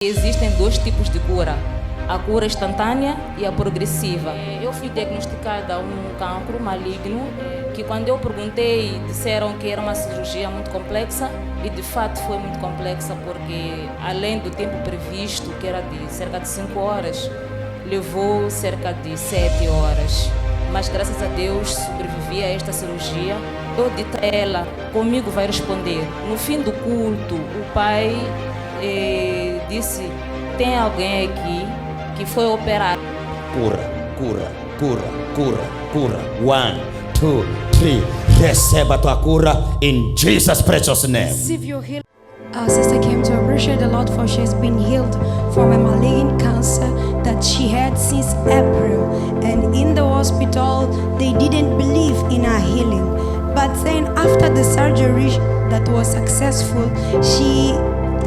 Existem dois tipos de cura, a cura instantânea e a progressiva. Eu fui diagnosticada um cancro maligno, que quando eu perguntei, disseram que era uma cirurgia muito complexa, e de fato foi muito complexa, porque além do tempo previsto, que era de cerca de 5 horas, levou cerca de 7 horas. Mas graças a Deus sobrevivi a esta cirurgia. Eu disse a ela, comigo vai responder. No fim do culto, o pai disse, tem alguém aqui que foi operado. Cura. 1, 2, 3. Receba a tua cura in Jesus' precious name. Our sister came to appreciate the Lord for she has been healed from a malignant cancer that she had since April. And in the hospital, they didn't believe in her healing. But then after the surgery that was successful, she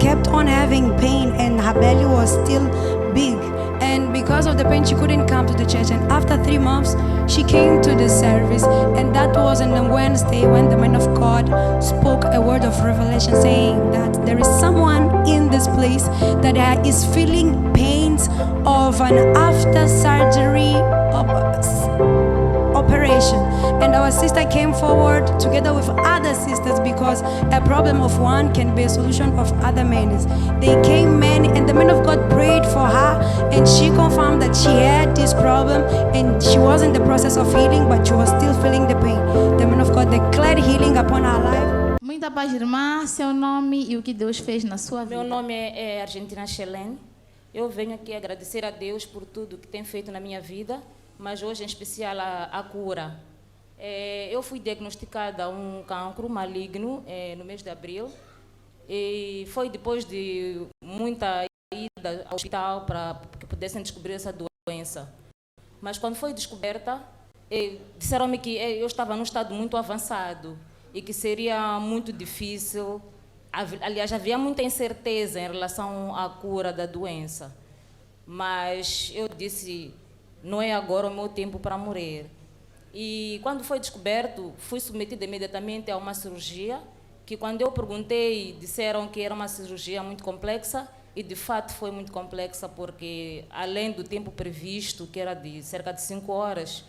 kept on having pain and her belly was still big. And because of the pain, she couldn't come to the church. And after 3 months, she came to the service. And that was on a Wednesday when the man of God spoke a word of revelation saying that there is someone in this place that is feeling pains of an after surgery operation. And our sister came forward together with other sisters because a problem of one can be a solution of other many. They came many and the man of God prayed for her and she confirmed that she had this problem and she was in the process of healing but she was still feeling the pain. The man of God declared healing upon her life. Muita paz, irmã, seu nome e o que Deus fez na sua vida. Meu nome é Argentina Chelene. Eu venho aqui agradecer a Deus por tudo que tem feito na minha vida, mas hoje em especial a cura. Eu fui diagnosticada um cancro maligno no mês de abril e foi depois de muita ida ao hospital para que pudessem descobrir essa doença. Mas quando foi descoberta, disseram-me que eu estava num estado muito avançado e que seria muito difícil. Aliás, havia muita incerteza em relação à cura da doença. Mas eu disse, não é agora o meu tempo para morrer. E quando foi descoberto, fui submetida imediatamente a uma cirurgia, que quando eu perguntei, disseram que era uma cirurgia muito complexa, e de fato foi muito complexa, porque além do tempo previsto, que era de cerca de 5 horas,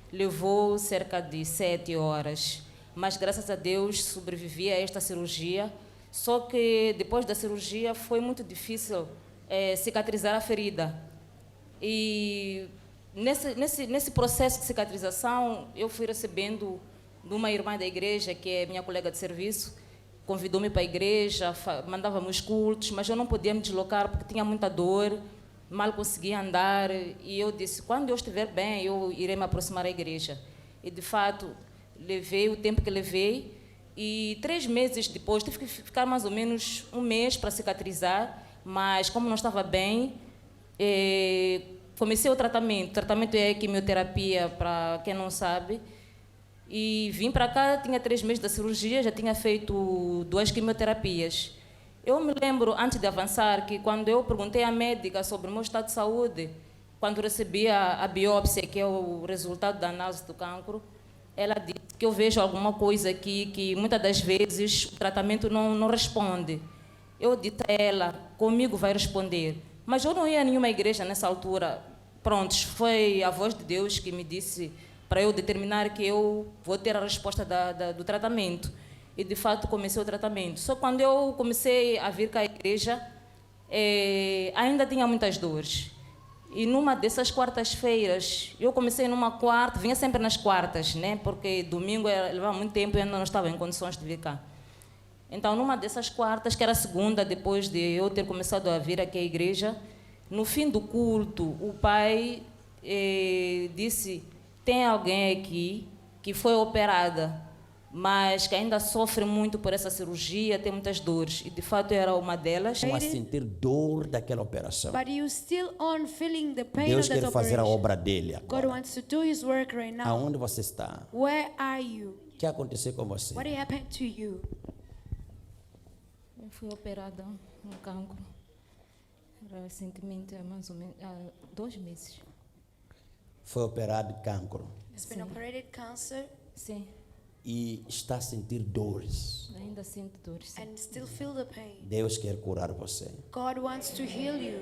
levou cerca de 7 horas. Mas graças a Deus sobrevivi a esta cirurgia, só que depois da cirurgia foi muito difícil cicatrizar a ferida. E nesse processo de cicatrização, eu fui recebendo de uma irmã da igreja, que é minha colega de serviço, convidou-me para a igreja, mandava-me cultos, mas eu não podia me deslocar porque tinha muita dor, mal conseguia andar, e eu disse, quando eu estiver bem, eu irei me aproximar da igreja. E, de fato, levei o tempo que levei, e 3 meses depois, tive que ficar mais ou menos 1 mês para cicatrizar, mas como não estava bem, comecei o tratamento. O tratamento é quimioterapia, para quem não sabe. E vim para cá, tinha 3 meses da cirurgia, já tinha feito 2 quimioterapias. Eu me lembro, antes de avançar, que quando eu perguntei à médica sobre o meu estado de saúde, quando recebi a biópsia, que é o resultado da análise do cancro, ela disse que eu vejo alguma coisa aqui, que muitas das vezes o tratamento não responde. Eu disse a ela, comigo vai responder. Mas eu não ia a nenhuma igreja nessa altura. Prontos, foi a voz de Deus que me disse para eu determinar que eu vou ter a resposta do tratamento. E, de fato, comecei o tratamento. Só quando eu comecei a vir cá à igreja, ainda tinha muitas dores. E numa dessas quartas-feiras, eu comecei numa quarta, vinha sempre nas quartas, né? Porque domingo levava muito tempo e ainda não estava em condições de vir cá. Então, numa dessas quartas, que era a segunda, depois de eu ter começado a vir aqui à igreja, no fim do culto, o pai disse, tem alguém aqui que foi operada, mas que ainda sofre muito por essa cirurgia, tem muitas dores. E, de fato, era uma delas. A sentir dor daquela operação. But you still on feeling the pain Deus of that quer fazer a operation. obra dele God agora. wants to do His work right now. Aonde você está? Where are you? O que aconteceu com você? What happened to you? Eu fui operada no cancro. Recentemente, há mais ou menos 2 meses. Foi operado de cancro. It's been operated cancer. Sim. e está a sentir dores. Ainda sinto dores. Sim. and still feel the pain. Deus quer curar você. God wants to heal you.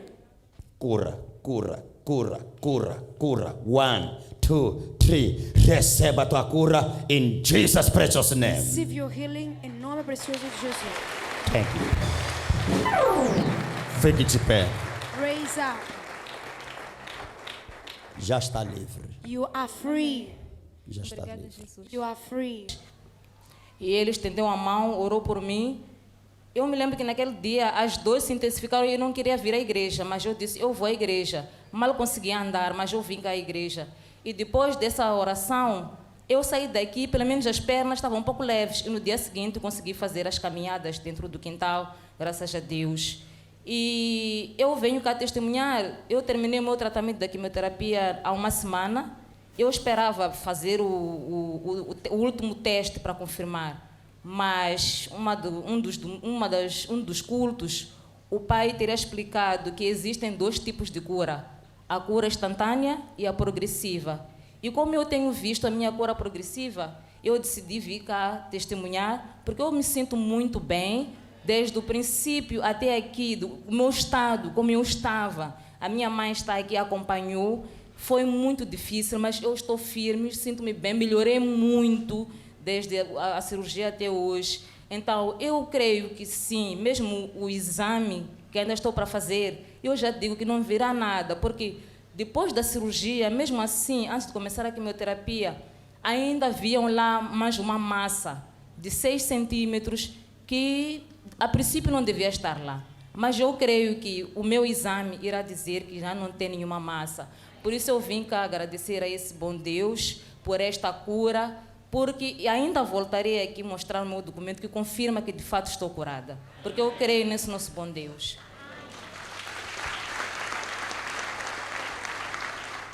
Cura, cura, cura, cura, cura. 1, 2, 3. Receba a tua cura in Jesus' precious name. Receive your healing em nome precioso de Jesus. Thank you. Fique de pé. Raise up. Já está livre. You are free. Já está Obrigada, livre. Jesus. You are free. E ele estendeu a mão, orou por mim. Eu me lembro que naquele dia as dores se intensificaram e eu não queria vir à igreja, mas eu disse, eu vou à igreja. Mal conseguia andar, mas eu vim à igreja. E depois dessa oração, eu saí daqui, pelo menos as pernas estavam um pouco leves. E no dia seguinte consegui fazer as caminhadas dentro do quintal, graças a Deus. E eu venho cá testemunhar, eu terminei meu tratamento da quimioterapia há uma semana. Eu esperava fazer o último teste para confirmar. Mas um dos cultos, o pai teria explicado que existem 2 tipos de cura, a cura instantânea e a progressiva. E como eu tenho visto a minha cura progressiva, eu decidi vir cá testemunhar, porque eu me sinto muito bem, desde o princípio até aqui, do meu estado, como eu estava. A minha mãe está aqui, acompanhou, foi muito difícil, mas eu estou firme, sinto-me bem, melhorei muito, desde a cirurgia até hoje. Então, eu creio que sim, mesmo o exame que ainda estou para fazer, eu já digo que não virá nada, porque depois da cirurgia, mesmo assim, antes de começar a quimioterapia, ainda haviam lá mais uma massa de 6 centímetros que, a princípio, não devia estar lá. Mas eu creio que o meu exame irá dizer que já não tem nenhuma massa. Por isso eu vim cá agradecer a esse bom Deus por esta cura, porque ainda voltarei aqui mostrar o meu documento que confirma que de fato estou curada, porque eu creio nesse nosso bom Deus.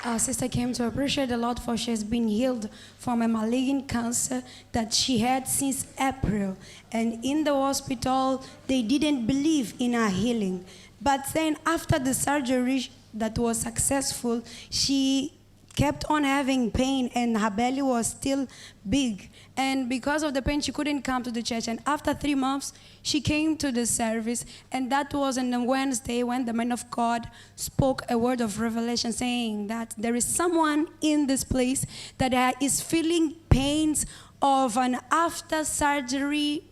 Our sister came to appreciate the Lord for she has been healed from a malignant cancer that she had since April. And in the hospital, they didn't believe in her healing. But then after the surgery that was successful, she kept on having pain and her belly was still big. And because of the pain, she couldn't come to the church. And after 3 months, she came to the service. And that was on a Wednesday when the man of God spoke a word of revelation saying that there is someone in this place that is feeling pains of an after surgery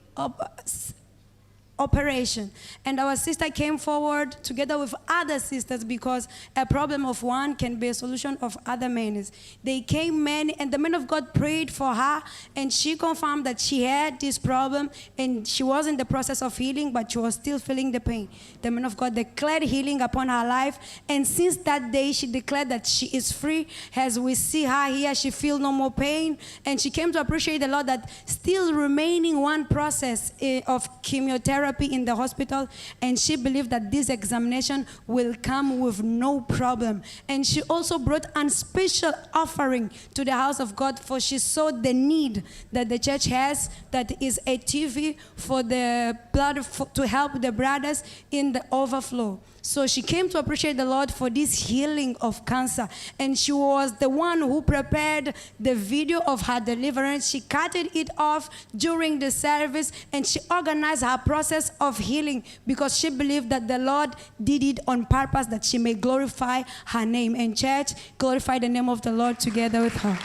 operation. And our sister came forward together with other sisters because a problem of one can be a solution of other many. They came many, and the man of God prayed for her, and she confirmed that she had this problem, and she was in the process of healing, but she was still feeling the pain. The man of God declared healing upon her life, and since that day, she declared that she is free. As we see her here, she feels no more pain, and she came to appreciate the Lord that still remaining one process of chemotherapy in the hospital, and she believed that this examination will come with no problem. And she also brought a special offering to the house of God, for she saw the need that the church has, that is a TV for the blood, to help the brothers in the overflow. So she came to appreciate the Lord for this healing of cancer. And she was the one who prepared the video of her deliverance. She cut it off during the service, and she organized her process of healing because she believed that the Lord did it on purpose, that she may glorify her name. And church, glorify the name of the Lord together with her.